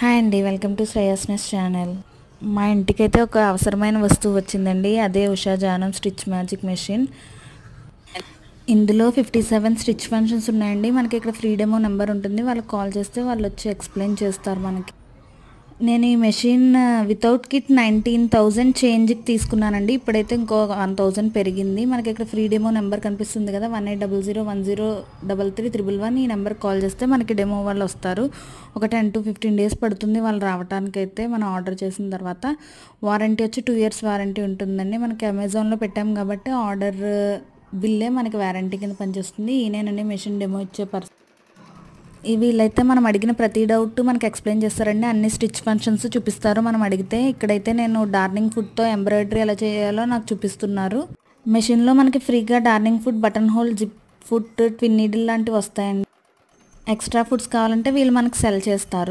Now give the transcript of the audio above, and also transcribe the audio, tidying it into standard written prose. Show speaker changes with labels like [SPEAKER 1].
[SPEAKER 1] Hi అండి, welcome to Shreyas నెస్ channel. మా ఇంటికైతే ఒక అవసరమైన వస్తువు వచ్చిందండి. అదే Usha Janome stitch magic machine. ఇందులో 57 స్టిచ్ ఫంక్షన్స్ ఉన్నాయండి. మనకి ఇక్కడ ఫ్రీ డెమో నెంబర్ ఉంటుంది. వాళ్ళకి కాల్ చేస్తే వాళ్ళు వచ్చి ఎక్స్ప్లెయిన్ చేస్తారు మనకి. నేను ఈ మెషిన్ వితౌట్ కిట్ 19,000 చేంజ్కి తీసుకున్నానండి. ఇప్పుడైతే ఇంకో 1,000 పెరిగింది. మనకి ఇక్కడ ఫ్రీ డెమో నెంబర్ కనిపిస్తుంది కదా, 1800103311. ఈ నెంబర్కి కాల్ చేస్తే మనకి డెమో వాళ్ళు వస్తారు. ఒక 10 to 15 డేస్ పడుతుంది వాళ్ళు రావడానికైతే. మనం ఆర్డర్ చేసిన తర్వాత వారంటీ వచ్చి 2 years వారంటీ ఉంటుందండి. మనకి అమెజాన్లో పెట్టాం కాబట్టి ఆర్డర్ బిల్లే మనకి వారంటీ కింద పనిచేస్తుంది. ఈయనేనండి మెషిన్ డెమో ఇచ్చే పర్సన్. వీళ్ళైతే మనం అడిగిన ప్రతి డౌట్ మనకి ఎక్స్ప్లెయిన్ చేస్తారండి. అన్ని స్టిచ్ ఫంక్షన్స్ చూపిస్తారు మనం అడిగితే. ఇక్కడైతే నేను డార్నింగ్ ఫుడ్తో ఎంబ్రాయిడరీ ఎలా చేయాలో నాకు చూపిస్తున్నారు. మెషిన్లో మనకి ఫ్రీగా darning food, button whole, zip food, twin needle లాంటివి వస్తాయండి. ఎక్స్ట్రా ఫుడ్స్ కావాలంటే వీళ్ళు మనకి సెల్ చేస్తారు.